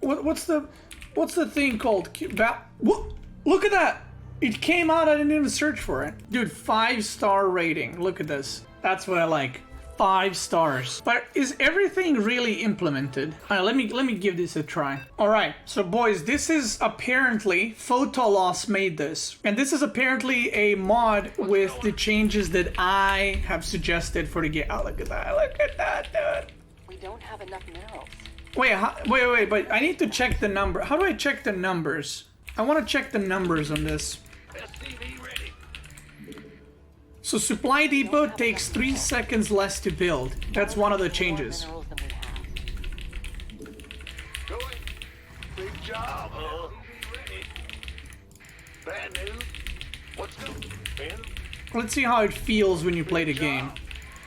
What's the thing called? Look at that! It came out, I didn't even search for it. Dude, 5-star rating. Look at this. That's what I like. 5 stars. But is everything really implemented? Let me give this a try. Alright, so boys, this is apparently Photolos made this. And this is apparently a mod with the changes that I have suggested for the game. Oh, look at that, dude. We don't have enough minerals. Wait, but I need to check the number. How do I check the numbers? I want to check the numbers on this. So supply depot takes 3 seconds less to build. That's one of the changes. Big job, huh? Bad news. What's good, Ben? Let's see how it feels when you play the game.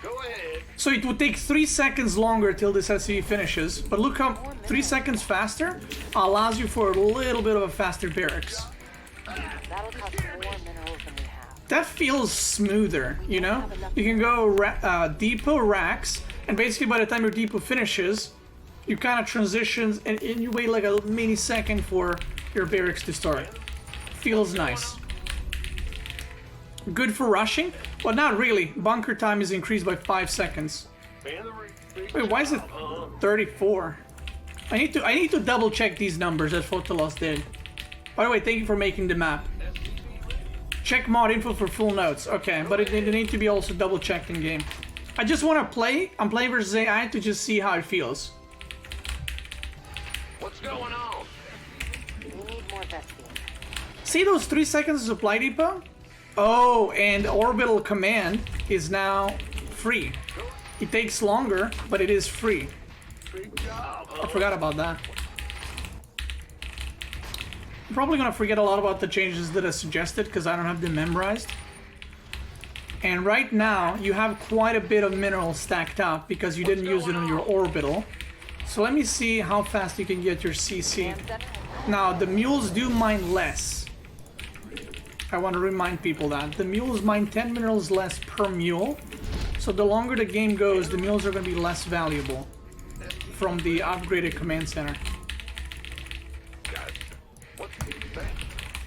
Go ahead. So it would take 3 seconds longer till this SCV finishes, but look how 3 seconds faster allows you for a little bit of a faster barracks. That'll cost more minerals than we have. That feels smoother, you know? You can go depot racks, and basically by the time your depot finishes, you kind of transition and you wait like a mini second for your barracks to start. Feels nice. Good for rushing, but not really. Bunker time is increased by 5 seconds. Wait, why is it 34? I need to double check these numbers that Photolos did. By the way, thank you for making the map. Check mod info for full notes. Okay, but it needs to be also double checked in game. I just want to play. I'm playing versus AI to just see how it feels. What's going on? We need more Beastyqt. See those 3 seconds of supply depot? Oh, and orbital command is now free. It takes longer, but it is free. I forgot about that. I'm probably gonna forget a lot about the changes that I suggested because I don't have them memorized. And right now, you have quite a bit of minerals stacked up because you didn't use it on your orbital. So let me see how fast you can get your CC. Now, the mules do mine less. I want to remind people that. The mules mine 10 minerals less per mule. So the longer the game goes, the mules are going to be less valuable from the upgraded command center.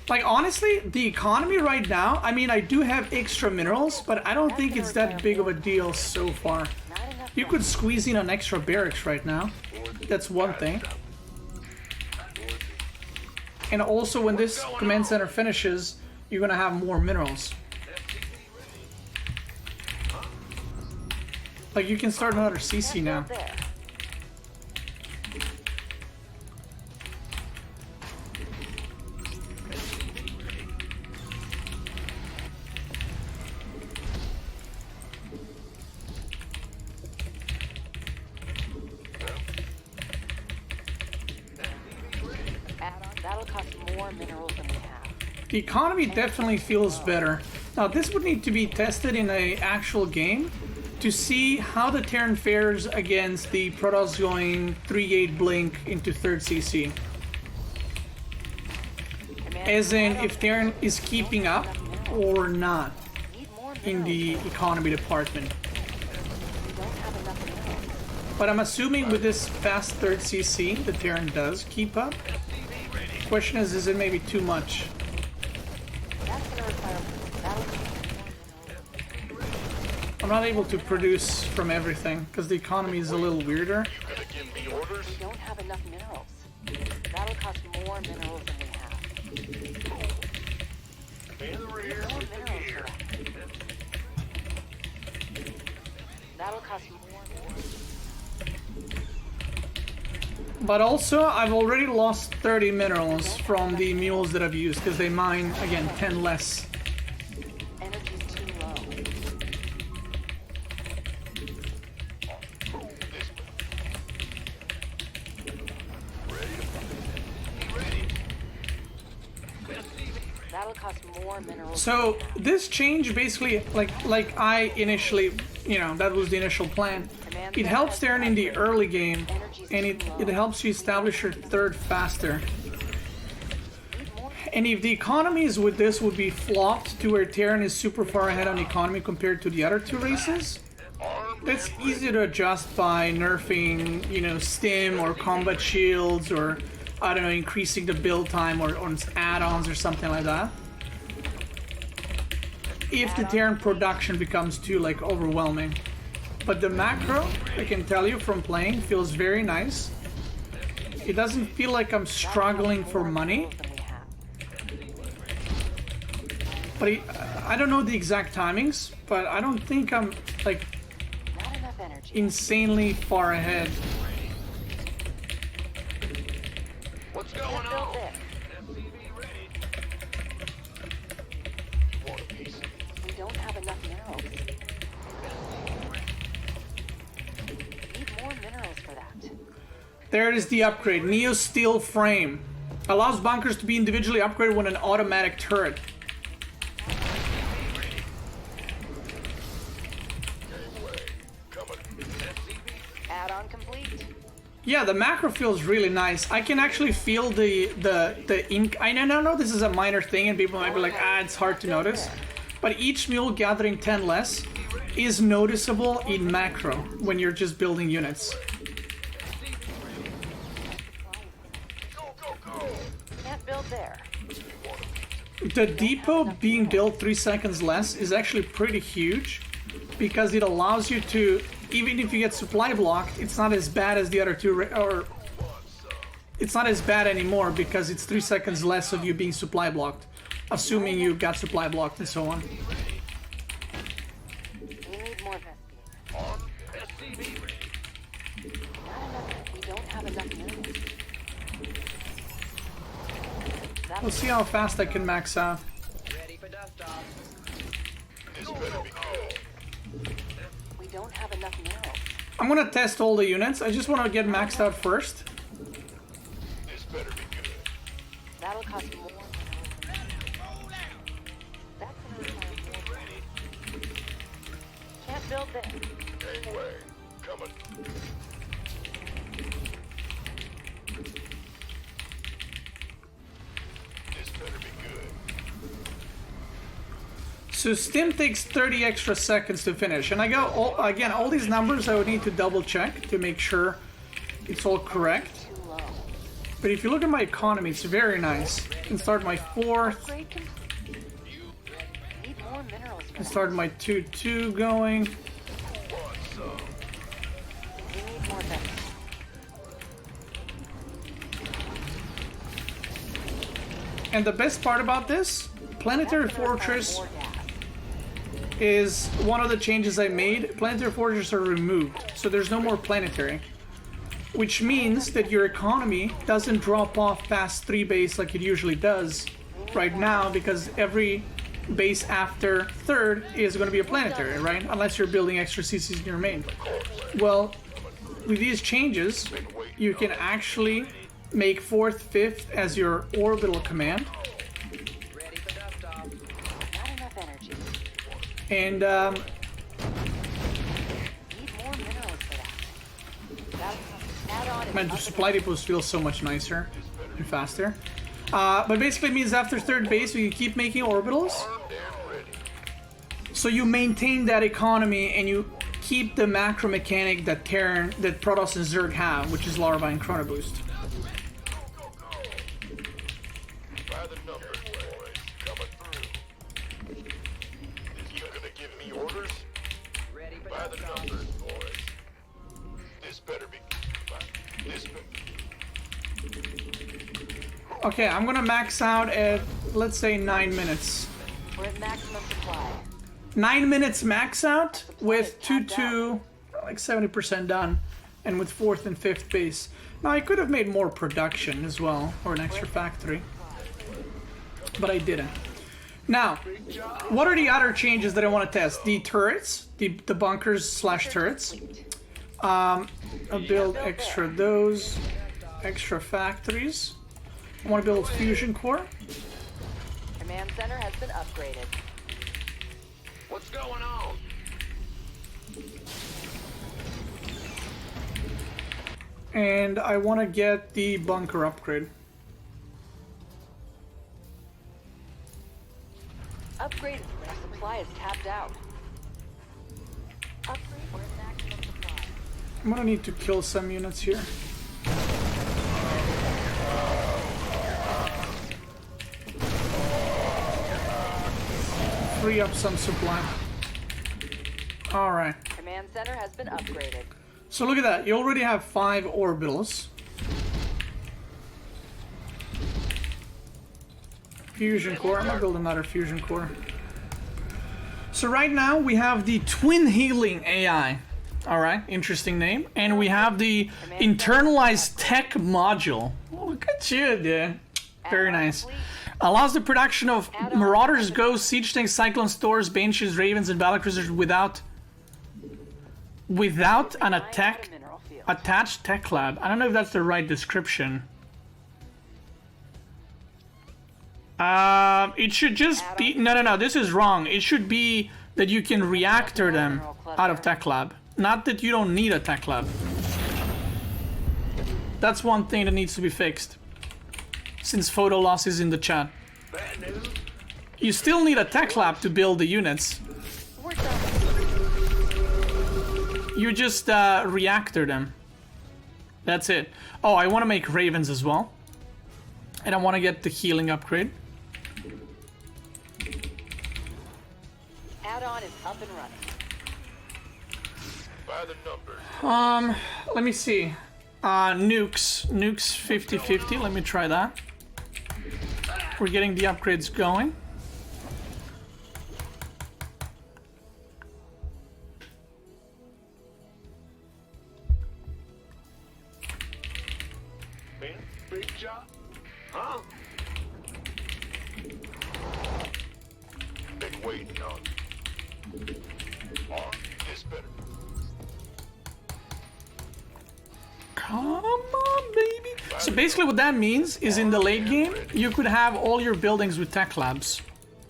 Like, honestly, the economy right now, I mean, I do have extra minerals, but I don't think it's that big of a deal so far. You could squeeze in an extra barracks right now. That's one thing. And also, when this command center finishes, you're gonna have more minerals. Like, you can start another CC now. That'll cost more minerals than we have. The economy definitely feels better. Now, this would need to be tested in an actual game to see how the Terran fares against the Protoss going 3-8 blink into 3rd CC. As in, if Terran is keeping up or not in the economy department. But I'm assuming with this fast 3rd CC, the Terran does keep up. Question is it maybe too much? I'm not able to produce from everything because the economy is a little weirder. We don't have enough minerals. That'll cost more minerals than we have. More minerals for that. That'll cost more. But also, I've already lost 30 minerals from the mules that I've used because they mine, again, 10 less. Energy's too low. That'll cost more minerals. So this change basically, like I initially, you know, that was the initial plan. It helps Terran in the early game, and it helps you establish your 3rd faster. And if the economies with this would be flopped to where Terran is super far ahead on economy compared to the other 2 races, that's easy to adjust by nerfing, you know, stim or combat shields or I don't know, increasing the build time or on add-ons or something like that. If the Terran production becomes too like overwhelming. But the macro, I can tell you from playing, feels very nice. It doesn't feel like I'm struggling for money. But I don't know the exact timings, but I don't think I'm like insanely far ahead. What's going on? We don't have enough minerals. Need more minerals for that. There it is, the upgrade. Neo Steel Frame. Allows bunkers to be individually upgraded with an automatic turret. Add-on complete. Yeah, the macro feels really nice. I can actually feel the ink. I know this is a minor thing and people might be like, it's hard to notice. But each mule gathering 10 less is noticeable in macro when you're just building units. Can't build there. The depot being built 3 seconds less is actually pretty huge because it allows you to, even if you get supply blocked, it's not as bad as the other two, or it's not as bad anymore because it's 3 seconds less of you being supply blocked, assuming you got supply blocked and so on. We need more Beastyqt. Not enough. We don't have enough minerals. We'll see how fast I can max out. Ready for dust off. This better be good. We don't have enough minerals. I'm gonna test all the units. I just want to get maxed out first. This better be good. That'll cost more. That's gonna require more. Can't build there. Anyway, coming. This better be good. So Stim takes 30 extra seconds to finish, and I got all these numbers I would need to double check to make sure it's all correct. Too low. But if you look at my economy, it's very nice. I can start my 4th, Upgrade complete. Need more minerals for can that. start my 2-2 going. We need more Beastyqt. And the best part about this, Planetary That's gonna require Fortress more gas. is one of the changes I made. Planetary Fortresses are removed, so there's no more planetary. Which means that your economy doesn't drop off past 3 base like it usually does right now, because every base after 3rd is going to be a planetary, right? Unless you're building extra CCs in your main. Well, with these changes, you can actually make 4th, 5th as your orbital command. Ready for dust off. Not enough energy. And Need more minerals for that. That'll add on is man, the up supply depots feel so much nicer and faster. But basically means after 3rd base, we can keep making orbitals. So you maintain that economy and you keep the macro mechanic that Terran, that Protoss and Zerg have, which is Larva and Chrono Boost. By the numbers, boys. Coming through. You gonna give me orders? Ready for By the dust off. numbers, boys. This better be. This better. Okay, I'm gonna max out at, let's say, 9 minutes. We're at maximum supply. 9 minutes max out with 2-2, like 70% done, and with 4th and 5th base. Now, I could have made more production as well, or an extra factory, but I didn't. Now, what are the other changes that I want to test? The turrets, the bunkers slash turrets. I'll build extra those, extra factories. I want to build fusion core. Command center has been upgraded. What's going on? And I want to get the bunker upgrade. Upgrade. Supply is tapped out. Upgrade. We're at maximum supply. I'm gonna need to kill some units here. free up some supply. Alright. Command center has been upgraded. So look at that. You already have 5 orbitals. Fusion core. I'm gonna build another fusion core. So right now we have the twin healing AI. Alright, interesting name. And we have the internalized tech module. Oh, look at you, dude. Very nice. Allows the production of Marauders, Ghosts, Siege Tanks, Cyclones, Thors, Banshees, Ravens, and Battlecruisers without an attached tech lab. I don't know if that's the right description. It should just be... No, this is wrong. It should be that you can reactor them out of tech lab. Not that you don't need a tech lab. That's one thing that needs to be fixed. Since photo loss is in the chat. You still need a tech lab to build the units. You just reactor them. That's it. Oh, I want to make Ravens as well. And I want to get the healing upgrade. Add-on is up and running. By the numbers. Let me see. Nukes 50-50. Let me try that. We're getting the upgrades going. Big job. Huh? Been waiting on this better. Come on, baby. So basically what that means is in the late game, you could have all your buildings with tech labs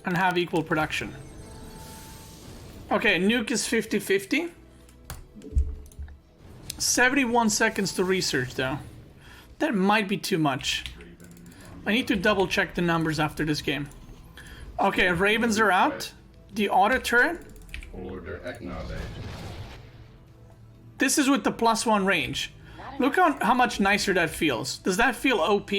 and have equal production. Okay, nuke is 50-50. 71 seconds to research though. That might be too much. I need to double check the numbers after this game. Okay, Ravens are out. The auto turret. Order acknowledged. This is with the +1 range. Look how much nicer that feels. Does that feel OP?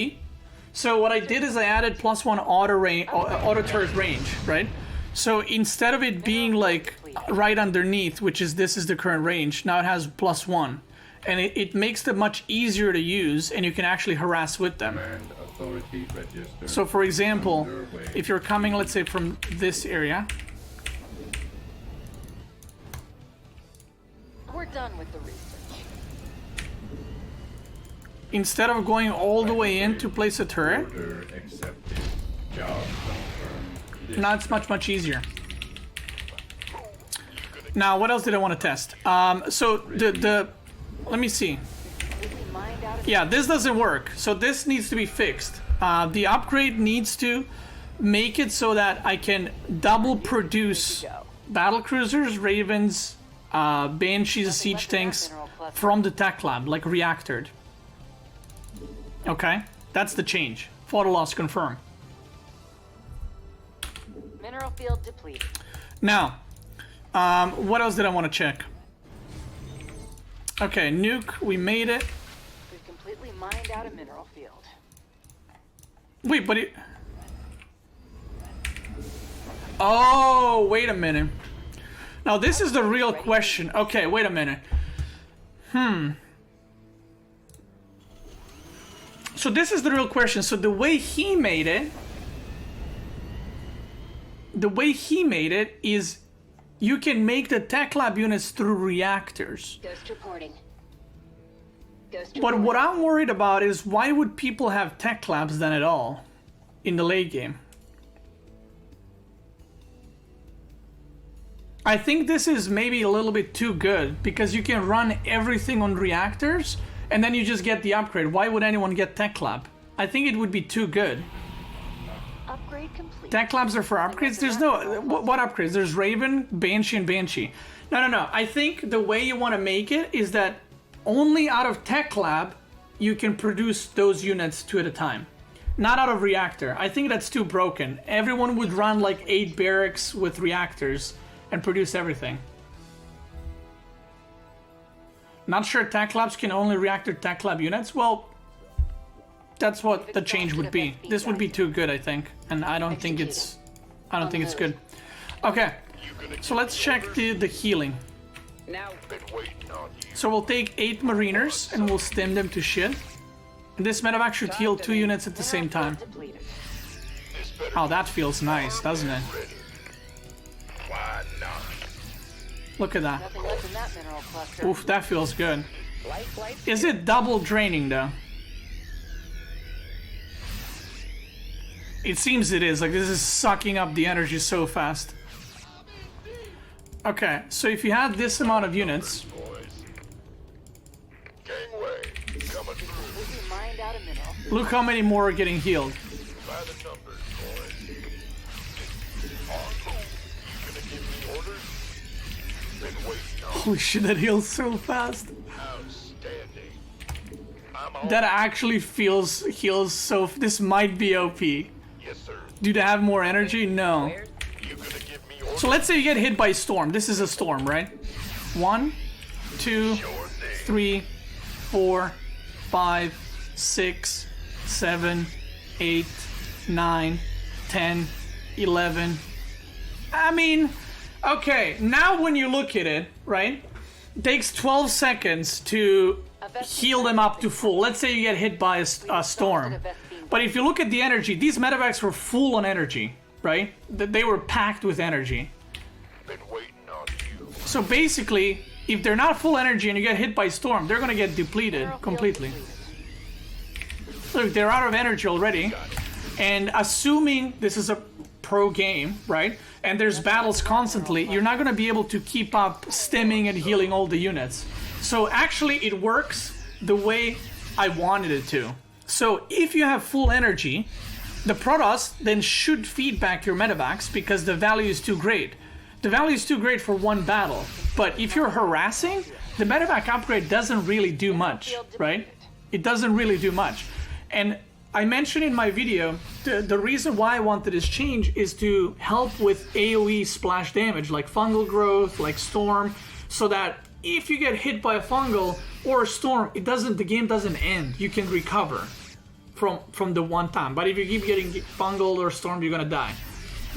So what I did is I added +1 auto turret range, right? So instead of it being like right underneath, which is this is the current range, now it has +1. And it makes them much easier to use, and you can actually harass with them. Authority register. So for example, if you're coming, let's say, from this area. We're done with the research. Instead of going all the way in to place a turret, Order accepted. Job confirmed. now it's much easier. Now, what else did I want to test? So the let me see. Yeah, this doesn't work. So this needs to be fixed. The upgrade needs to make it so that I can double produce battlecruisers, Ravens, Banshees, Siege Tanks from the tech lab, like reactored. Okay, that's the change. Photo loss confirm. Mineral field depleted. Now, what else did I want to check? Okay, nuke, we made it. We've completely mined out a mineral field. Wait, but it... Oh, wait a minute. Now, this is the real question. Okay, wait a minute. So this is the real question. So the way he made it... The way he made it is... You can make the tech lab units through reactors. Ghost reporting. But what I'm worried about is why would people have tech labs then at all in the late game? I think this is maybe a little bit too good because you can run everything on reactors and then you just get the upgrade. Why would anyone get tech lab? I think it would be too good. Upgrade complete. Tech labs are for upgrades? There's no... What upgrades? There's Raven, Banshee, and Banshee. No. I think the way you want to make it is that only out of tech lab you can produce those units 2 at a time. Not out of reactor. I think that's too broken. Everyone would run like 8 barracks with reactors and produce everything. Not sure tech labs can only reactor tech lab units? Well, that's what the change would be. This would be too good, I think, and I don't think it's good. Okay, so let's check the healing. Now, Been waiting on you. So we'll take 8 Mariners and we'll stim them to shit. And this medevac should heal 2 units at the same time. Depleted. This better Oh, that feels nice, doesn't it? be ready. Why not? Look at that. Nothing left in that mineral cluster. Oof, that feels good. light. Is it double draining though? It seems it is. Like, this is sucking up the energy so fast. Okay, so if you had this amount of units, Boys. Gangway. Coming through. Completely mined out a mineral. look how many more are getting healed. By the numbers, boys. On move. You gonna give me orders? Been waiting on. Holy shit, that heals so fast. Outstanding. I'm on. That actually heals so... This might be OP. Yes, sir. Do they have more energy? No. You gonna give me orders? So let's say you get hit by a storm. This is a storm, right? 1, 2, Sure thing. 3, 4, 5, 6, 7, 8, 9, 10, 11. I mean, okay, now when you look at it, right? It takes 12 seconds to heal them up to full. Let's say you get hit by a storm. But if you look at the energy, these medevacs were full on energy, right? They were packed with energy. Been waiting on you. So basically, if they're not full energy and you get hit by storm, they're gonna get depleted completely. Look, they're out of energy already. And assuming this is a pro game, right? And there's battles constantly, you're not gonna be able to keep up stimming and healing all the units. So actually it works the way I wanted it to. So if you have full energy, the Protoss then should feed back your medevacs because the value is too great. The value is too great for one battle. But if you're harassing, the medevac upgrade doesn't really do much, right? It doesn't really do much. And I mentioned in my video, the reason why I wanted this change is to help with AoE splash damage, like fungal growth, like storm, so that if you get hit by a fungal or a storm, the game doesn't end. You can recover from the one time. But if you keep getting fungal or storm, you're gonna die.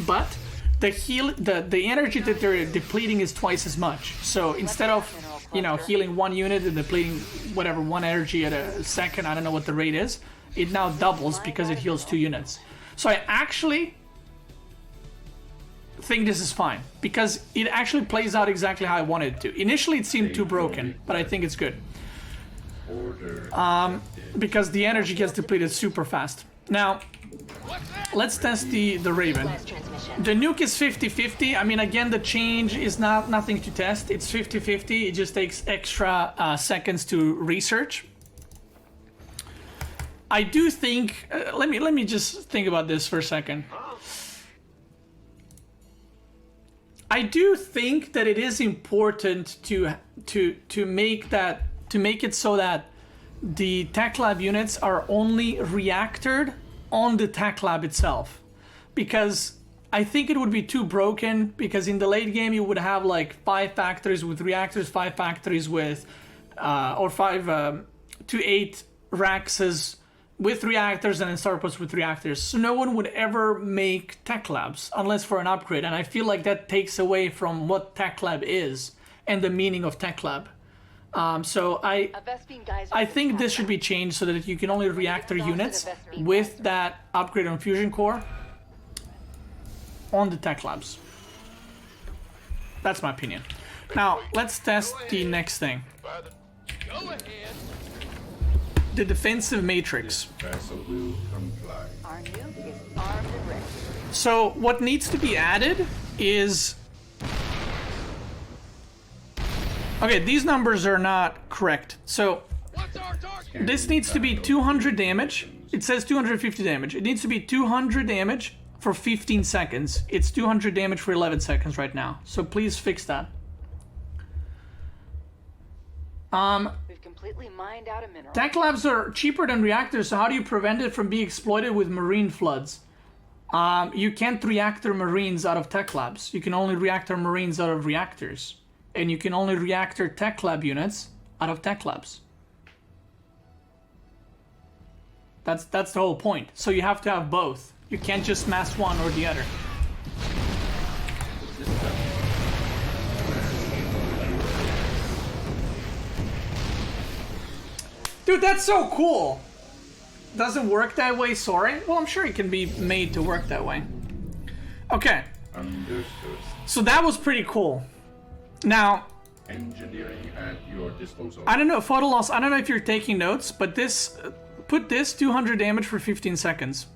But the energy that they're depleting is twice as much. So instead of healing one unit and depleting whatever one energy at a second, I don't know what the rate is, it now doubles because it heals 2 units. So I actually think this is fine because it actually plays out exactly how I wanted it to. Initially it seemed too broken, but I think it's good. Order. Because the energy gets depleted super fast. Now, let's test the Raven. The nuke is 50-50. I mean, again, the change is nothing to test. It's 50-50. It just takes extra seconds to research. I do think... let me just think about this for a second. I do think that it is important to make it so that the tech lab units are only reactored on the tech lab itself, because I think it would be too broken, because in the late game you would have like 5 factories with reactors, 5 factories with or 5 to 8 Raxes with reactors, and then starports with reactors. So no one would ever make tech labs unless for an upgrade, and I feel like that takes away from what tech lab is and the meaning of tech lab. So I think this should be changed so that you can only reactor units with that upgrade on fusion core on the tech labs. That's my opinion. Now let's test the next thing. The defensive matrix. Vessel will comply. Our nuke is armed and ready. So what needs to be added is... Okay, these numbers are not correct. So this needs to be 200 damage. It says 250 damage. It needs to be 200 damage for 15 seconds. It's 200 damage for 11 seconds right now. So please fix that. We've completely mined out a mineral. Tech labs are cheaper than reactors, so how do you prevent it from being exploited with marine floods? You can't reactor marines out of tech labs. You can only reactor marines out of reactors. And you can only reactor tech lab units out of tech labs. That's the whole point. So you have to have both. You can't just mass one or the other. Dude, that's so cool. Doesn't work that way, sorry. Well, I'm sure it can be made to work that way. Okay. Understood. So that was pretty cool. Now, Engineering at your disposal. I don't know, photo loss, I don't know if you're taking notes, but this, put this 200 damage for 15 seconds.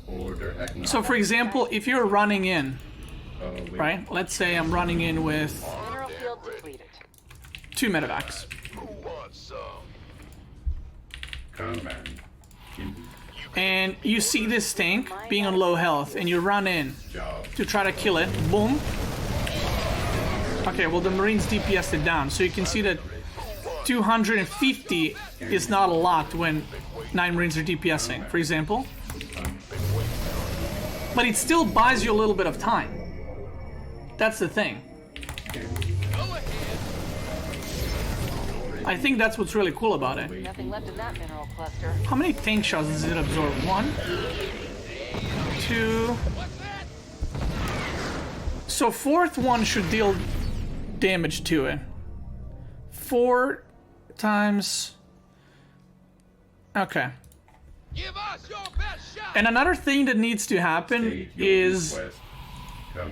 Order acknowledged. So for example, if you're running in, Wait. right? Let's say I'm running in with Mineral field depleted. 2 medevacs. Who wants some? Command. And you see this tank being on low health, and you run in Job. to try to kill it. Boom. Okay, well the Marines DPS'd it down, so you can see that 250 is not a lot when 9 Marines are DPSing, for example. But it still buys you a little bit of time. That's the thing. I think that's what's really cool about it. Nothing left in that mineral cluster. How many tank shots does it absorb? 1, 2. So fourth one should deal damage to it. 4 times. Okay. And another thing that needs to happen State your is request.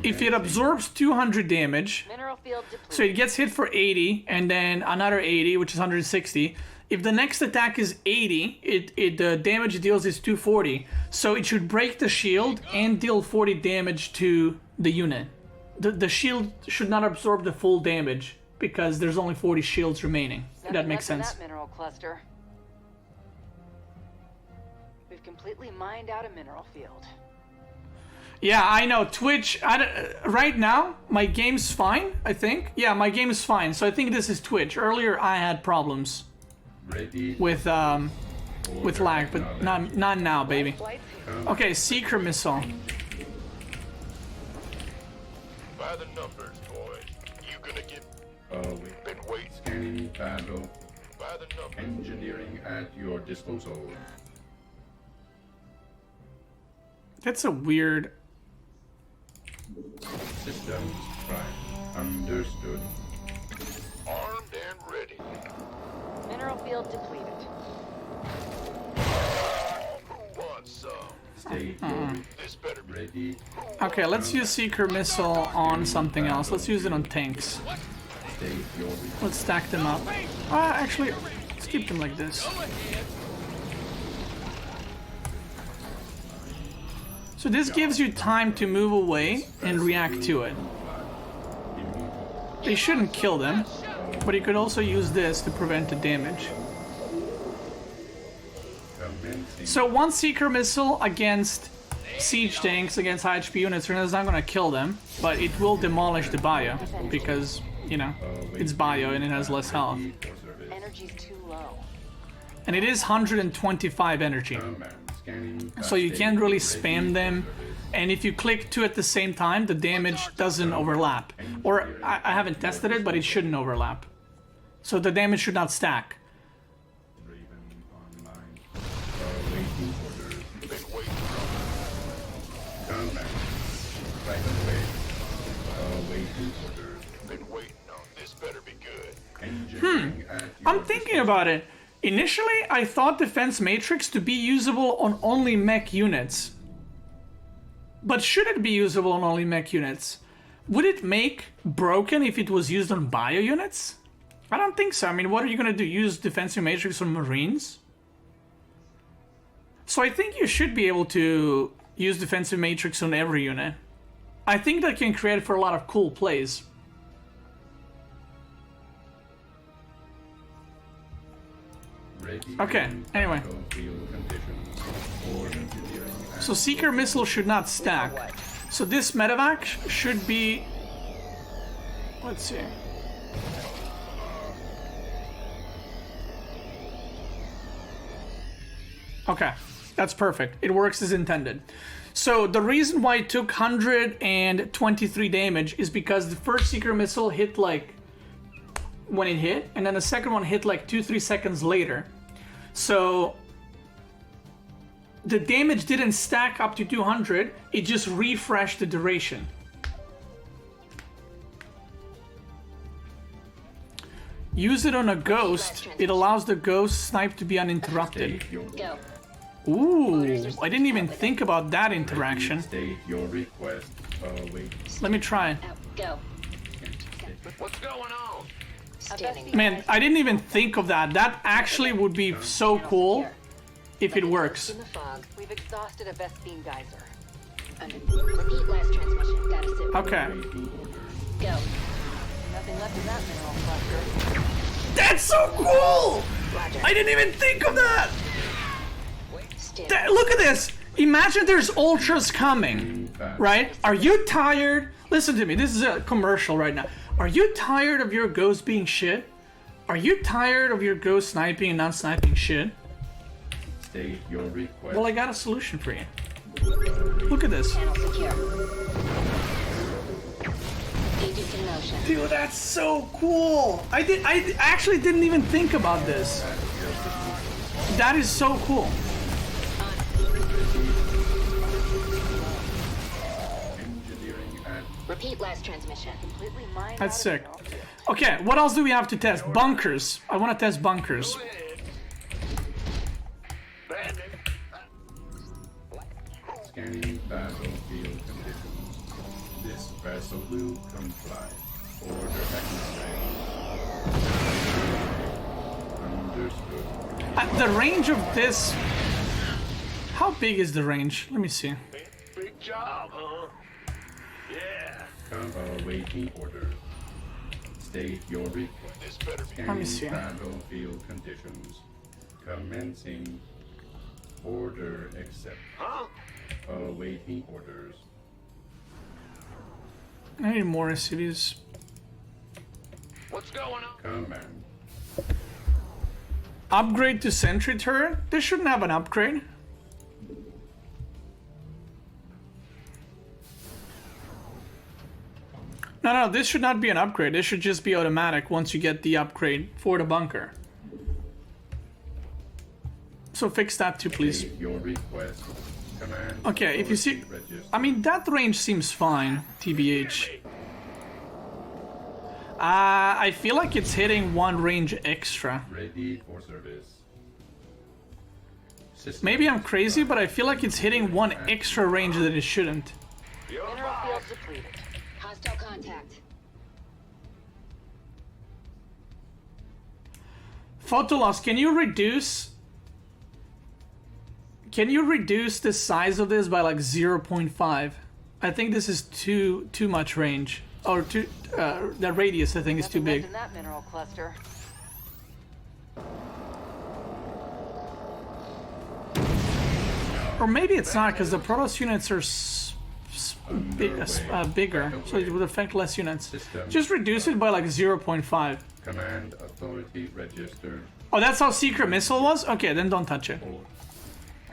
if it absorbs 200 damage, Mineral field depleted. so it gets hit for 80 and then another 80, which is 160. If the next attack is 80, the damage it deals is 240. So it should break the shield and deal 40 damage to the unit. The shield should not absorb the full damage because there's only 40 shields remaining. If that Nothing makes left in sense. that mineral cluster. We've completely mined out a mineral field. Yeah, I know. Twitch, right now, my game's fine, I think. Yeah, my game is fine. So I think this is Twitch. Earlier, I had problems Ready. with lag, but not now, baby. Flights here. Okay, Seeker Missile. By the numbers, boys. You gonna get Wait. been waiting. Scanning battle. By the numbers. Engineering at your disposal. That's a weird... Systems prime. Understood. Armed and ready. Mineral field depleted. Who wants some? State your This better be. ready. Okay, let's use Seeker Missile on something else. Let's use it on tanks. State your request. Let's stack them up. Actually, let's keep them like this. So this gives you time to move away and react to it. They shouldn't kill them, but you could also use this to prevent the damage. Commencing. So one Seeker Missile against siege tanks, against high HP units, is not going to kill them, but it will demolish the bio, because, you know, it's bio and it has less health. For service. Energy's too low. And it is 125 energy. Command. Scanning. So you can't really spam them, and if you click 2 at the same time, the damage doesn't overlap. Or, I haven't tested it, but it shouldn't overlap. So the damage should not stack. Raven online. Awaiting orders. Been waiting. Command. Right away. Awaiting orders. Been waiting on. This better be good. Engineering at your I'm thinking about it. Initially, I thought Defense Matrix to be usable on only mech units. But should it be usable on only mech units? Would it make broken if it was used on bio units? I don't think so. I mean, what are you going to do? Use Defensive Matrix on Marines? So I think you should be able to use Defensive Matrix on every unit. I think that can create for a lot of cool plays. ready. Okay, anyway. Battlefield conditions. For engineering at So Seeker Missile should not stack. So this medevac should be... Let's see. Okay, that's perfect. It works as intended. So the reason why it took 123 damage is because the first Seeker Missile hit like when it hit, and then the second one hit like 2-3 seconds later. So the damage didn't stack up to 200, it just refreshed the duration. Use it on a ghost. It allows the ghost snipe to be uninterrupted. State your Go. Ooh, I didn't even think about that interaction. State your request. Wait. Let me try. Out. Go. What's going on? Standing. Man, I didn't even think of that. That actually would be so cool if it works. In the fog, we've exhausted a Vest beam geyser. Repeat last transmission. Data soup. Okay. Go. Nothing left in that mineral cluster. That's so cool! Roger. I didn't even think of that! Standing. Look at this! Imagine there's ultras coming, right? Are you tired? Listen to me, this is a commercial right now. Are you tired of your ghost being shit? Are you tired of your ghost sniping and not sniping shit? State your request. Well, I got a solution for you. Look at this. Panel secure. Agent in motion. Dude, that's so cool! I actually didn't even think about this. That is so cool. Engineering and Repeat last transmission. Completely mined That's out of sick. minerals. Okay, what else do we have to test? Bunkers. I want to test bunkers. Bandit. scanning battlefield conditions. This vessel will comply. Order exercise. Understood. The range of this... How big is the range? Let me see. Big job, huh? Yeah. Awaiting order. State your request. This better be. Let me see. Battlefield conditions. Commencing. Order accept. Huh? Awaiting orders. I need more SCVs. What's going on? Command. Upgrade to sentry turret? This shouldn't have an upgrade. No, this should not be an upgrade. This should just be automatic once you get the upgrade for the bunker. So fix that too, please. State your request. Command. Okay, if you see... Register. I mean, that range seems fine, TBH. I feel like it's hitting one range extra. Ready for service. System Maybe I'm crazy, but I feel like it's hitting one extra range that it shouldn't. You're Mineral right. field depleted. Hostile contact. Photo loss, can you reduce the size of this by like 0.5? I think this is too much range. Or too the radius I think is too Nothing left big. in that mineral cluster. Or maybe it's not because the Protoss units are bigger, so it would affect less units. Just reduce it by like 0.5. Command authority registered. Oh, that's how secret missile was? Okay, then don't touch it.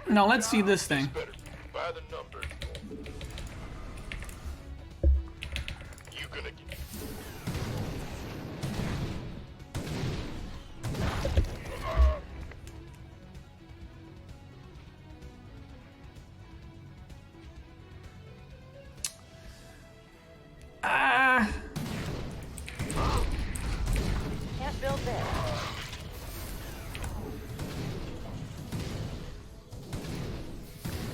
Now let's see this thing. Better by the numbers. You gonna get. Can't build there.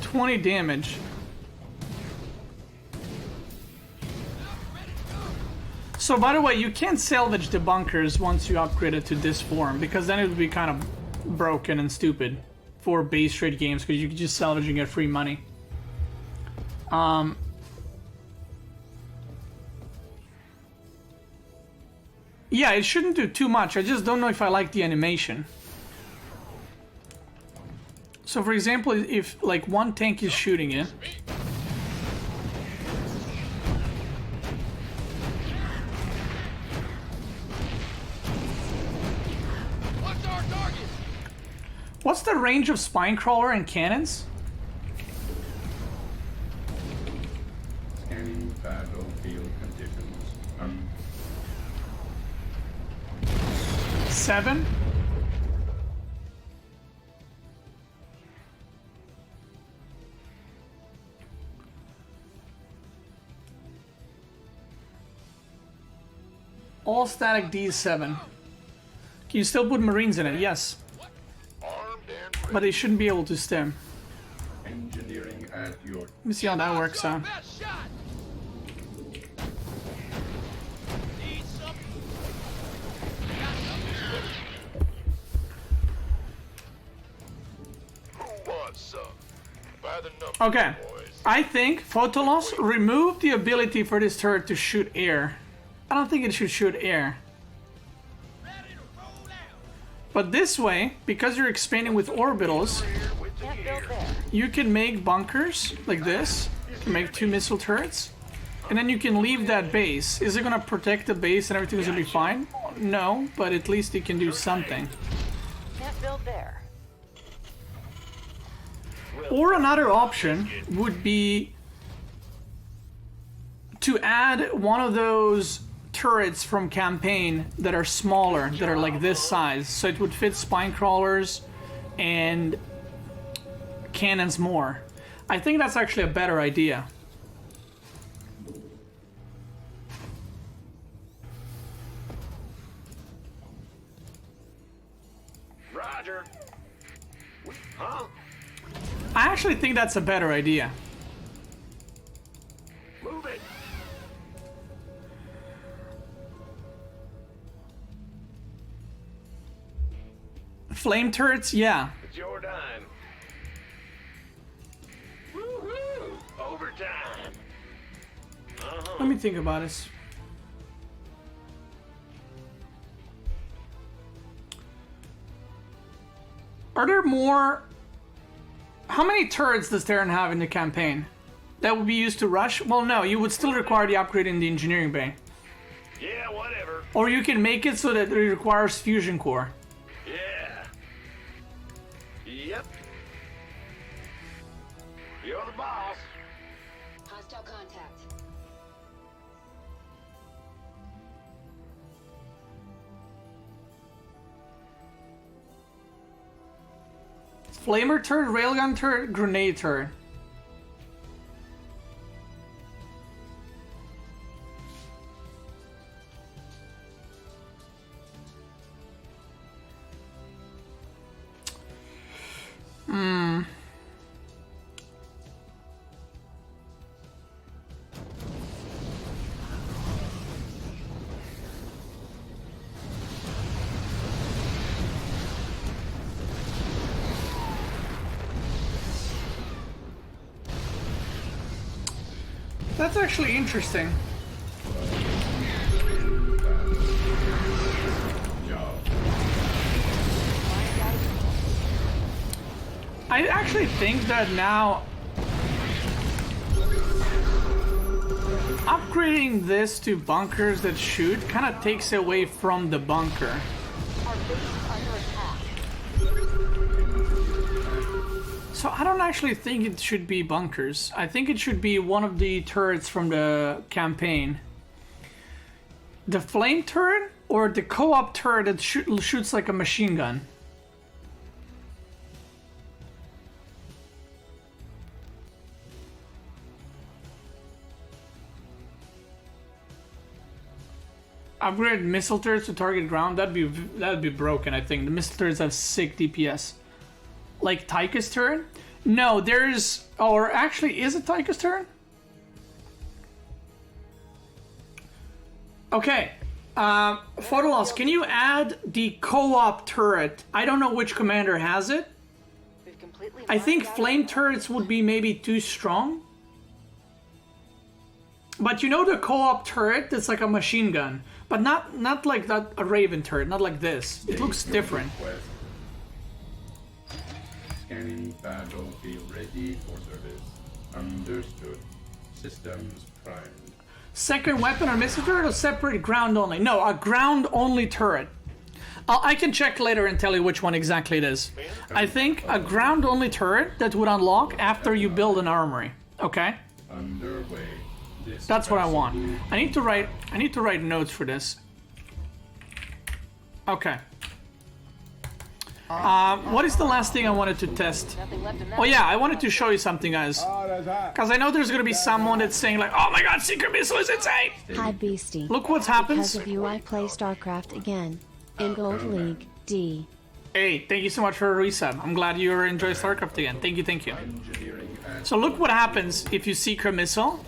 $20 damage. So by the way, you can't salvage the bunkers once you upgrade it to this form, because then it would be kind of broken and stupid for base rate games, because you could just salvage and get free money. Yeah, it shouldn't do too much. I just don't know if I like the animation. So for example, if like one tank is shooting it, What's our target? what's the range of spine crawler and cannons? Scanning battlefield conditions. 7? All static D7. Can you still put Marines in it? Yes. Armed and ready. But they shouldn't be able to stem. Engineering at your Let me see how that works out. Who wants some? By the number, Okay. boys. I think Photolos remove the ability for this turret to shoot air. I don't think it should shoot air. But this way, because you're expanding with orbitals, With the Can't gear. build there. you can make bunkers like this. You can make 2 missile turrets. And then you can leave that base. Is it gonna protect the base and everything's gonna be fine? No, but at least it can do something. Can't build there. Or another option would be to add one of those turrets from campaign that are smaller, that are like this size, so it would fit spine crawlers and cannons more. I think that's actually a better idea. Roger. Huh? I actually think that's a better idea. Move it. Flame turrets, yeah. It's your time. Woohoo! Overtime. Let me think about this. Are there more? How many turrets does Terran have in the campaign? That would be used to rush? Well, no, you would still require the upgrade in the engineering bay. Yeah, whatever. Or you can make it so that it requires fusion core. Yeah. Yep. You're the boss. Hostile contact. Flamer turret, railgun turret, grenade turret. That's actually interesting. job. I actually think that now upgrading this to bunkers that shoot kind of takes away from the bunker. Our base is under attack. So I don't actually think it should be bunkers. I think it should be one of the turrets from the campaign. The flame turret or the co-op turret that shoots like a machine gun. Upgrade missile turrets to target ground. That'd be broken. I think the missile turrets have sick DPS. Like Tychus turret? No, there's... Or actually, is it Tychus turret? Okay. Photolos, can you add the co-op turret? I don't know which commander has it. We've completely I think marked out flame our- turrets would be maybe too strong. But you know the co-op turret that's like a machine gun. But not like that, a Raven turret, not like this. It looks different. Request. Scanning battlefield ready for service. Understood. Systems primed. Second weapon or missile turret or separate ground only? No, a ground only turret. I can check later and tell you which one exactly it is. I think a ground only turret that would unlock after you build an armory. Okay? Underway. That's what I want. I need to write notes for this. Okay. What is the last thing I wanted to test? Nothing left in that. Oh yeah, I wanted to show you something, guys. Because I know there's gonna be someone that's saying like, "Oh my God, secret missile is insane." Hi Beasty. Look what's Because happens. of you I play StarCraft again. In Gold League, D. Hey, thank you so much for a resub. I'm glad you enjoying StarCraft again. Thank you, thank you. So look what happens if you secret missile.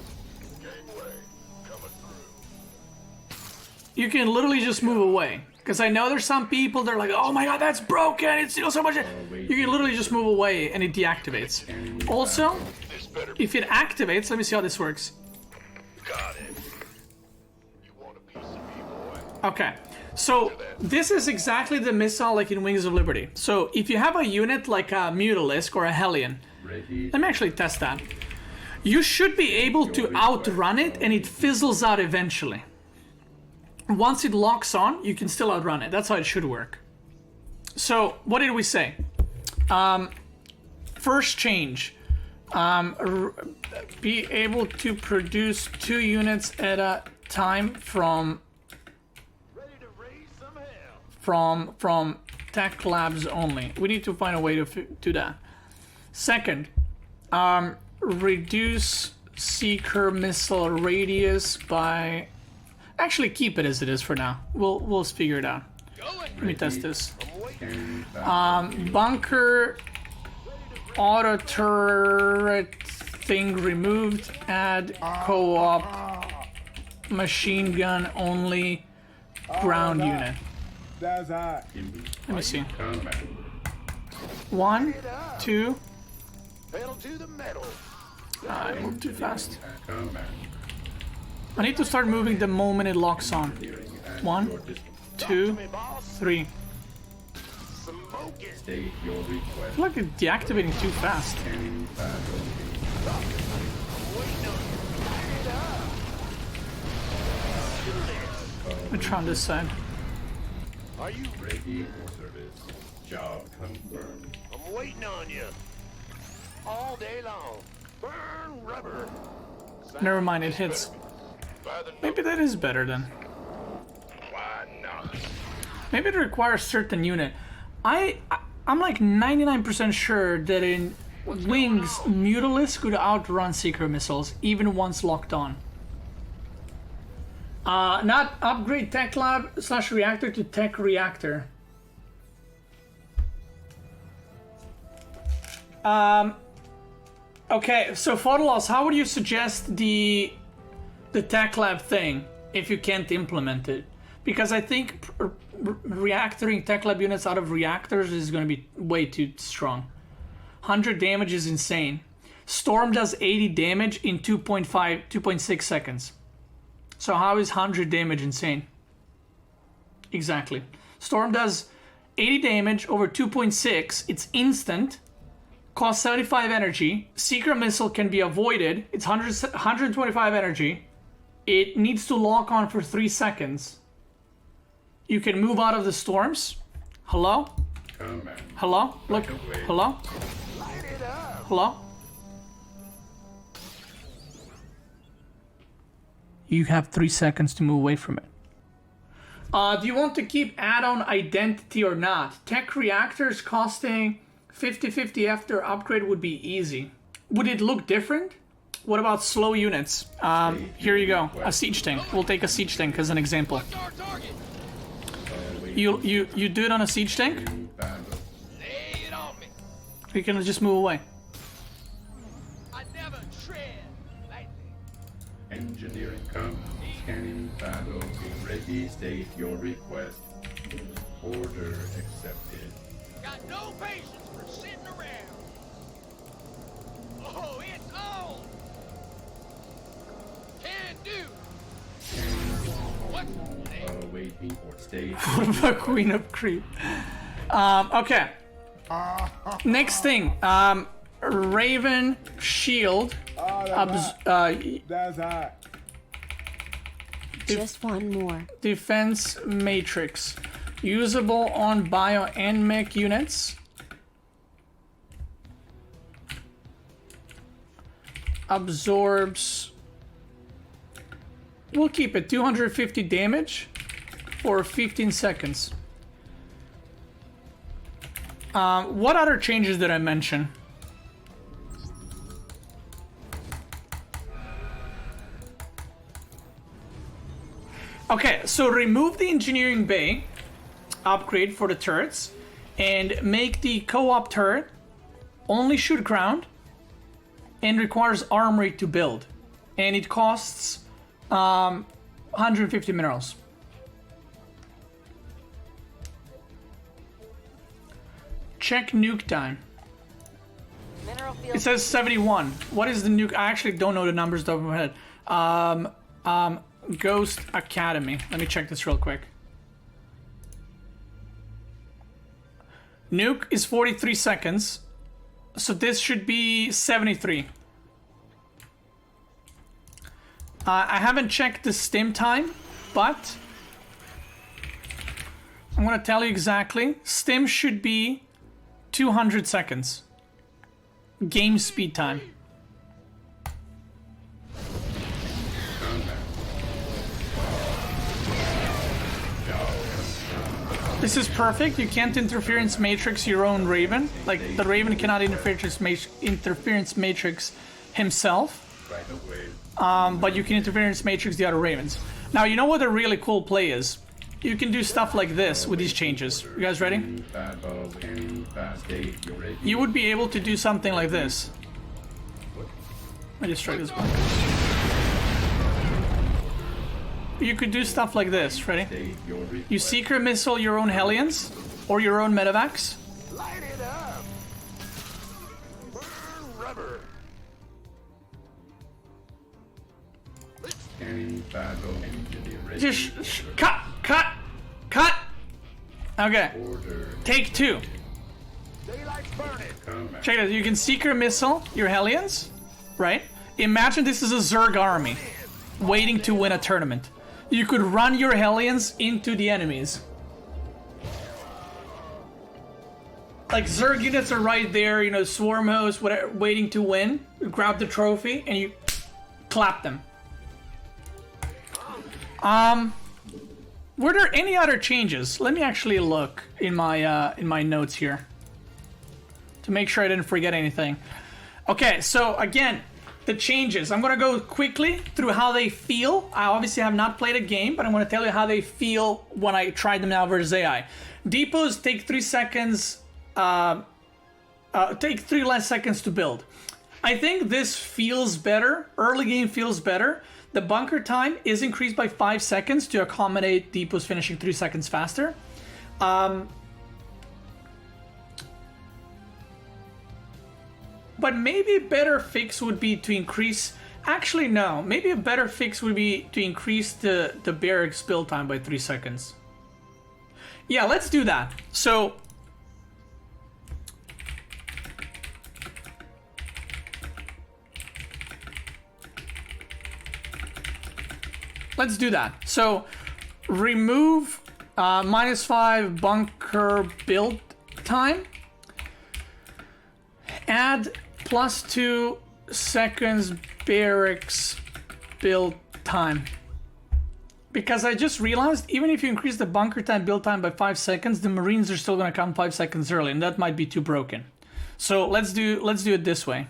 You can literally just move away. Because I know there's some people, they're like, oh my god, that's broken, it's still so much. You can literally just move away and it deactivates. Also, if it activates, let me see how this works. Got it. You want a piece of me, boy? Okay, so this is exactly the missile like in Wings of Liberty. So if you have a unit like a Mutalisk or a Hellion, let me actually test that. You should be able to outrun it and it fizzles out eventually. Once it locks on, you can still outrun it. That's how it should work. So, what did we say? First change. Be able to produce 2 units at a time from tech labs only. We need to find a way to do that. Second, reduce seeker missile radius by... Actually, keep it as it is for now. We'll figure it out. Let me test this. Bunker auto turret thing removed. Add co-op machine gun only ground unit. That's hot. Let me see. 1, 2. Pedal to the metal. I moved too fast. I need to start moving the moment it locks on. 1, 2, 3. State your I request. feel like it's deactivating too fast. Let me try on this side. Are you? Ready for service. Job confirmed. I'm waiting on you. All day long. Burn rubber. Never mind, it hits. By the Maybe that is better then. Why not? Maybe it requires certain unit. I'm like 99% sure that in Wings, Mutalisk could outrun Seeker missiles even once locked on. Not upgrade tech lab / reactor to tech reactor. Okay, so Photolos, how would you suggest the tech lab thing if you can't implement it? Because I think reactoring tech lab units out of reactors is going to be way too strong. 100 damage is insane. Storm does 80 damage in 2.6 seconds. So how is 100 damage insane? Exactly. Storm does 80 damage over 2.6. It's instant. Costs 75 energy. Secret missile can be avoided. It's 125 energy. It needs to lock on for 3 seconds. You can move out of the storms. Hello? Combat. Hello? Look. Hello? Hello? You have 3 seconds to move away from it. Do you want to keep add-on identity or not? Tech reactors costing 50-50 after upgrade would be easy. Would it look different? What about slow units? Here you go. A siege tank. We'll take a siege tank as an example. You do it on a siege tank? You can just move away. Engineering come. Scanning battle. Ready. State your request. Order accepted. Got no patience for sitting around. Oh, it's on. Can do. What? Waiting for state. What about Queen of Creep? Okay. Next thing. Raven Shield. That's hot. Just one more. Defense Matrix. Usable on bio and mech units. Absorbs. We'll keep it 250 damage for 15 seconds. What other changes did I mention? Okay, so remove the engineering bay. upgrade for the turrets and make the co-op turret only shoot ground and requires armory to build. And it costs 150 minerals. Check nuke time. Mineral It field. says 71. What is the nuke? I actually don't know the numbers off my head. Ghost Academy. Let me check this real quick. Nuke is 43 seconds. So this should be 73. I haven't checked the stim time, but I'm gonna tell you exactly. Stim should be 200 seconds. Game speed time. This is perfect. You can't interference matrix your own Raven. Like, the Raven cannot interference matrix himself. But you can interference matrix the other Ravens. Now, you know what a really cool play is? You can do stuff like this with these changes. You guys ready? You would be able to do something like this. Let me just try this one. You could do stuff like this. Ready? You secret missile your own Hellions or your own medevacs. Light it up! Burn rubber! Just cut. Okay. Take 2. Daylight's burning! Check it out. You can secret missile your Hellions, right? Imagine this is a Zerg army waiting to win a tournament. You could run your Hellions into the enemies. Like, Zerg units are right there, you know, swarm hosts, whatever, waiting to win. You grab the trophy and you clap them. Were there any other changes? Let me actually look in my notes here to make sure I didn't forget anything. Okay, so again, the changes. I'm gonna go quickly through how they feel. I obviously have not played a game, but I'm gonna tell you how they feel when I try them now versus AI. Depots take 3 seconds. Take 3 less seconds to build. I think this feels better. Early game feels better. The bunker time is increased by 5 seconds to accommodate depots finishing 3 seconds faster. But maybe a better fix would be to increase... Actually, no. Maybe a better fix would be to increase the barracks build time by 3 seconds. Yeah, let's do that. So... let's do that. So, remove -5 bunker build time. Add +2 seconds barracks build time. Because I just realized, even if you increase the bunker time build time by 5 seconds, the Marines are still going to come 5 seconds early, and that might be too broken. So let's do it this way.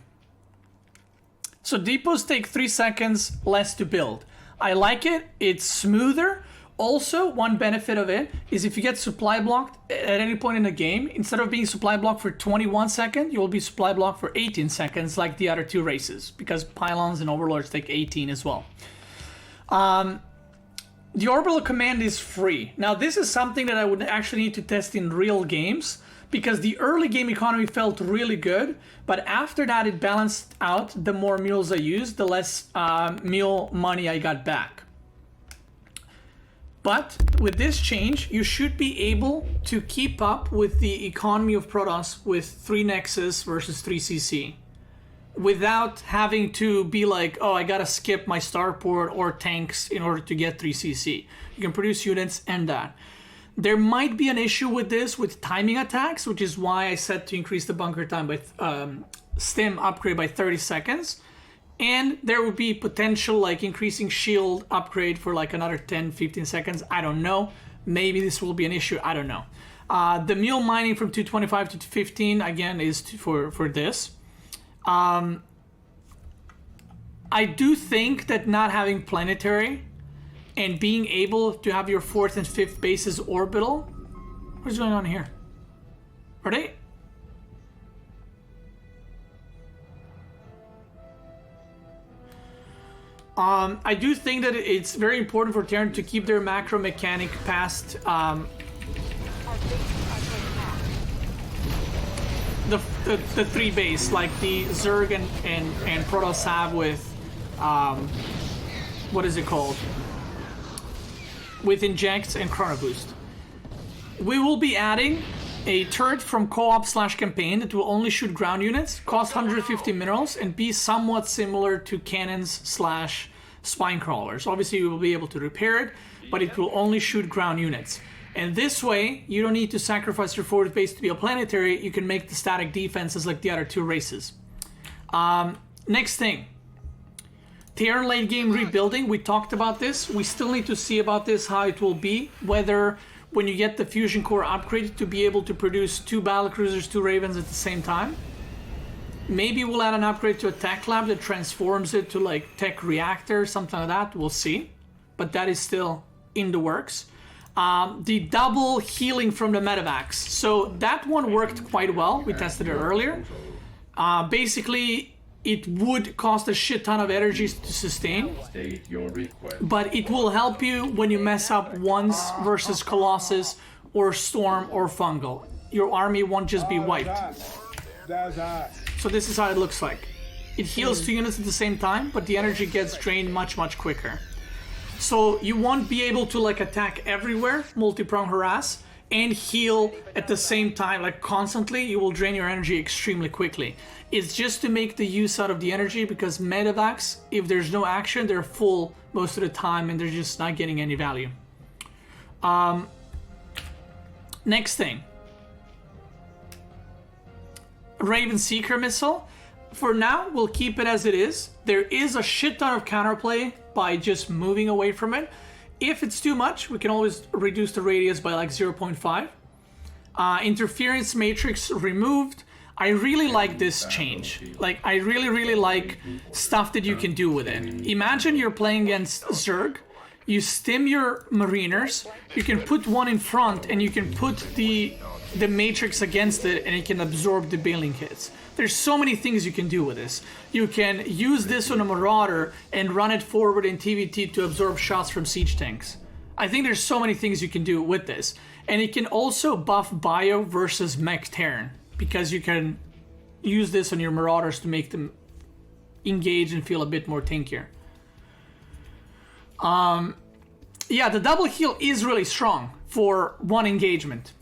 So depots take 3 seconds less to build. I like it. It's smoother. Also, one benefit of it is if you get supply blocked at any point in the game, instead of being supply blocked for 21 seconds, you will be supply blocked for 18 seconds like the other 2 races, because pylons and overlords take 18 as well. The orbital command is free. Now, this is something that I would actually need to test in real games, because the early game economy felt really good, but after that it balanced out. The more mules I used, the less mule money I got back. But with this change, you should be able to keep up with the economy of Protoss with 3 Nexus versus 3 CC without having to be like, oh, I gotta skip my starport or tanks in order to get 3 CC. You can produce units and that. There might be an issue with this with timing attacks, which is why I said to increase the bunker time by stim upgrade by 30 seconds. And there would be potential like increasing shield upgrade for like another 10-15 seconds. I don't know. Maybe this will be an issue. I don't know. The mule mining from 225 to 215 again is for this. I do think that not having planetary and being able to have your 4th and 5th bases orbital What's going on here? Are they? I do think that it's very important for Terran to keep their macro mechanic past the 3 base, like the Zerg and Protoss have with what is it called? With Inject and Chrono Boost. We will be adding a turret from co-op/campaign that will only shoot ground units, cost 150 minerals, and be somewhat similar to cannons/spine crawlers. Obviously, you will be able to repair it, but it will only shoot ground units. And this way, you don't need to sacrifice your forward base to be a planetary. You can make the static defenses like the other 2 races. Next thing. Terran late game rebuilding. We talked about this. We still need to see about this, how it will be. Whether when you get the fusion core upgrade to be able to produce 2 battlecruisers, 2 ravens at the same time. Maybe we'll add an upgrade to a tech lab that transforms it to like tech reactor, something like that. We'll see. But that is still in the works. The double healing from the medevacs. So that one worked quite well. We tested it earlier. Basically, it would cost a shit ton of energy to sustain. State your request. But it will help you when you mess up once versus Colossus or Storm or Fungal. Your army won't just be wiped. So this is how it looks like. It heals 2 units at the same time, but the energy gets drained much, much quicker. So you won't be able to like attack everywhere, multi-prong harass, and heal at the same time, like constantly. You will drain your energy extremely quickly. It's just to make the use out of the energy, because medevacs, if there's no action, they're full most of the time and they're just not getting any value. Next thing. Raven Seeker missile. For now, we'll keep it as it is. There is a shit ton of counterplay by just moving away from it. If it's too much, we can always reduce the radius by like 0.5. Interference matrix removed. I really like this change. Like, I really like stuff that you can do with it. Imagine you're playing against Zerg. You stim your mariners. You can put one in front and you can put the matrix against it and it can absorb the bailing hits. There's so many things you can do with this. You can use this on a Marauder and run it forward in TVT to absorb shots from siege tanks. I think there's so many things you can do with this. And it can also buff Bio versus Mech Terran, because you can use this on your Marauders to make them engage and feel a bit more tankier. Yeah, the double heal is really strong for one engagement.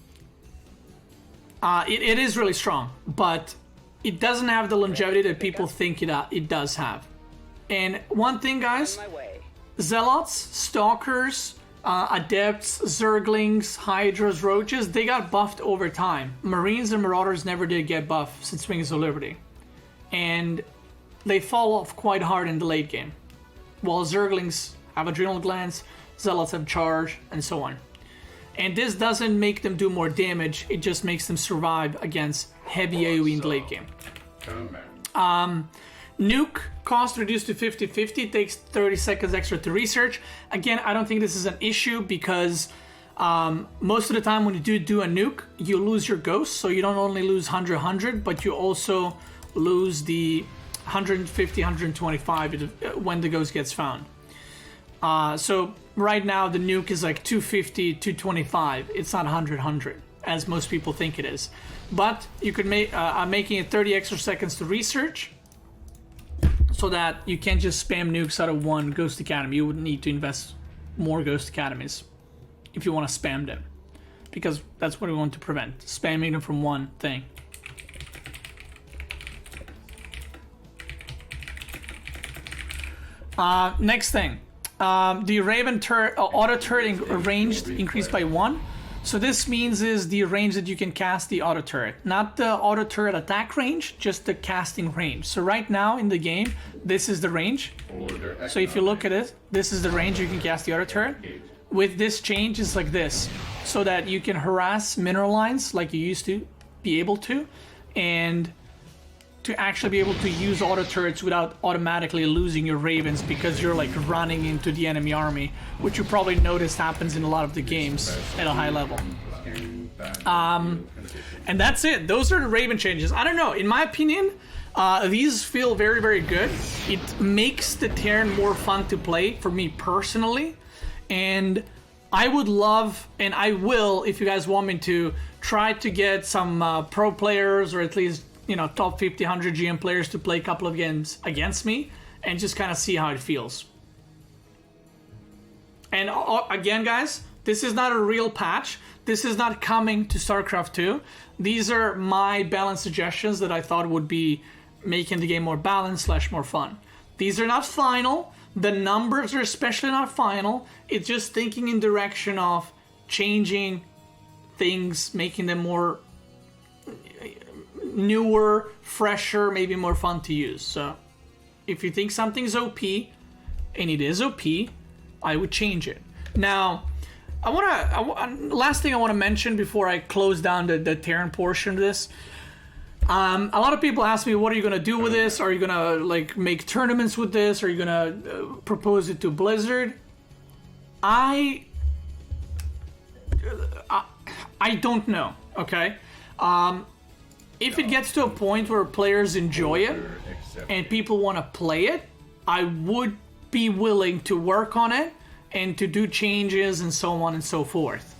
It is really strong, but it doesn't have the longevity that people think it does have. And one thing, guys, Zealots, Stalkers, Adepts, Zerglings, Hydras, Roaches, they got buffed over time. Marines and Marauders never did get buffed since Wings of Liberty. And they fall off quite hard in the late game. While Zerglings have Adrenal Glands, Zealots have Charge, and so on. And this doesn't make them do more damage, it just makes them survive against heavy AoE in the late game. Nuke cost reduced to 50-50, takes 30 seconds extra to research. Again, I don't think this is an issue because most of the time when you do a nuke, you lose your ghosts, so you don't only lose 100, but you also lose the 150, 125 when the ghost gets found. So right now the nuke is like 250, 225. It's not 100, as most people think it is. But you could make, I'm making it 30 extra seconds to research, so that you can't just spam nukes out of one Ghost Academy. You would need to invest more Ghost Academies if you want to spam them, because that's what we want to prevent, spamming them from one thing. Next thing. The Raven auto turret range increased by 1. So this means is the range that you can cast the auto turret. Not the auto turret attack range, just the casting range. So right now in the game, this is the range. So if you look at it, this is the range you can cast the auto turret. With this change, it's like this. So that you can harass mineral lines like you used to be able to. And to actually be able to use auto turrets without automatically losing your ravens because you're like running into the enemy army, which you probably noticed happens in a lot of the games at a high level. And that's it. Those are the raven changes. I don't know. In my opinion, these feel very, very good. It makes the Terran more fun to play for me personally. And I would love, and I will, if you guys want me to, try to get some pro players or at least, you know, top 50, 100 GM players to play a couple of games against me and just kind of see how it feels. And again, guys, this is not a real patch. This is not coming to StarCraft 2. These are my balance suggestions that I thought would be making the game more balanced / more fun. These are not final. The numbers are especially not final. It's just thinking in direction of changing things, making them more newer, fresher, maybe more fun to use. So if you think something's OP, and it is OP, I would change it. Now, last thing I want to mention before I close down the Terran portion of this. A lot of people ask me, what are you going to do with this? Are you going to like make tournaments with this? Are you going to propose it to Blizzard? I don't know, okay? If it gets to a point where players enjoy it and people want to play it, I would be willing to work on it and to do changes and so on and so forth.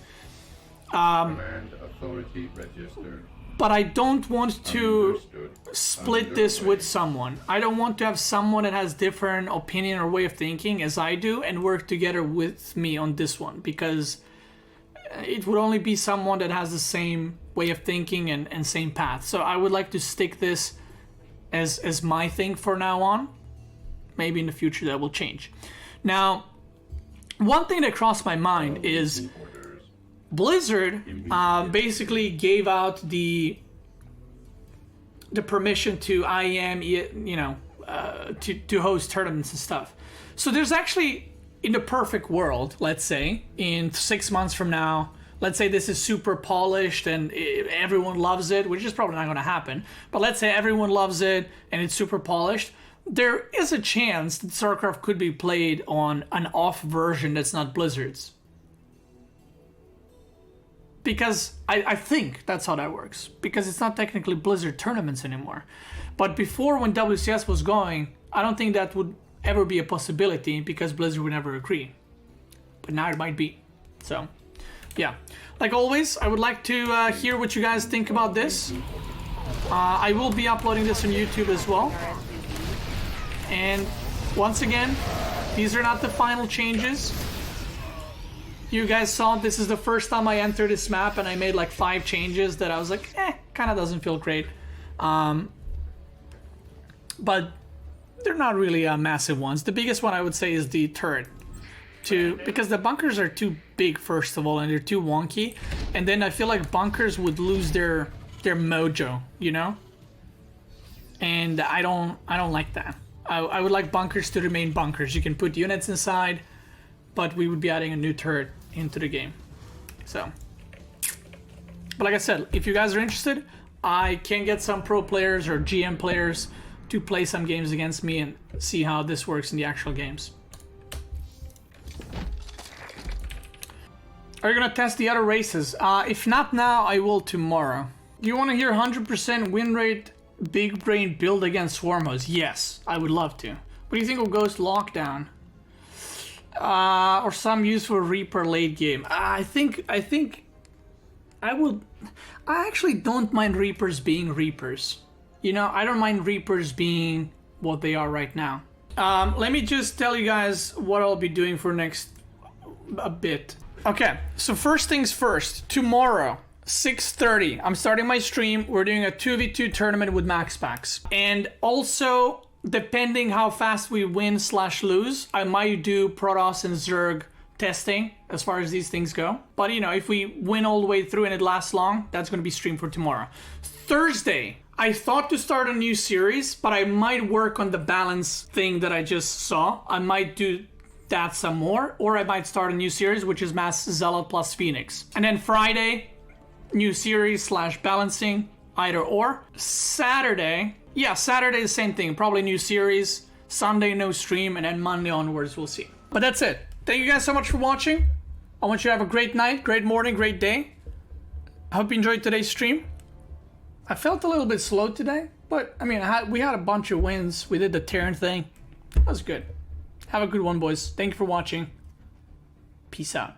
Command authority registered. But I don't want to split this with someone. I don't want to have someone that has different opinion or way of thinking as I do and work together with me on this one, because it would only be someone that has the same way of thinking and same path. So I would like to stick this as my thing for now on. Maybe in the future that will change. Now, one thing that crossed my mind is Blizzard basically gave out the permission to IEM, you know, to host tournaments and stuff. So there's actually, in the perfect world, let's say, in 6 months from now, let's say this is super polished and everyone loves it, which is probably not going to happen. But let's say everyone loves it and it's super polished. There is a chance that StarCraft could be played on an off version that's not Blizzard's. Because I think that's how that works. Because it's not technically Blizzard tournaments anymore. But before, when WCS was going, I don't think that would ever be a possibility because Blizzard would never agree. But now it might be. So, yeah. Like always, I would like to hear what you guys think about this. I will be uploading this on YouTube as well. And once again, these are not the final changes. You guys saw this is the first time I entered this map and I made like 5 changes that I was like, kind of doesn't feel great. But they're not really massive ones. The biggest one I would say is the turret. Because the bunkers are too big, first of all, and they're too wonky. And then I feel like bunkers would lose their mojo, you know? And I don't like that. I would like bunkers to remain bunkers. You can put units inside, but we would be adding a new turret into the game. So, but like I said, if you guys are interested, I can get some pro players or GM players to play some games against me and see how this works in the actual games. Are you gonna test the other races? If not now, I will tomorrow. Do you want to hear 100% win rate big brain build against Swarmos? Yes, I would love to. What do you think of Ghost Lockdown? Or some useful Reaper late game? I think I would. I actually don't mind Reapers being Reapers. You know, I don't mind Reapers being what they are right now. Let me just tell you guys what I'll be doing for next a bit. Okay, so first things first. Tomorrow, 6:30, I'm starting my stream. We're doing a 2v2 tournament with max packs. And also, depending how fast we win / lose, I might do Protoss and Zerg testing as far as these things go. But you know, if we win all the way through and it lasts long, that's going to be streamed for tomorrow. Thursday, I thought to start a new series, but I might work on the balance thing that I just saw. I might do that some more, or I might start a new series, which is Mass Zealot plus Phoenix. And then Friday, new series / balancing. either or. Saturday, yeah, Saturday the same thing. Probably new series. Sunday no stream, and then Monday onwards we'll see. But that's it. Thank you guys so much for watching. I want you to have a great night, great morning, great day. I hope you enjoyed today's stream. I felt a little bit slow today, but I mean, we had a bunch of wins. We did the Terran thing. That was good. Have a good one, boys. Thank you for watching. Peace out.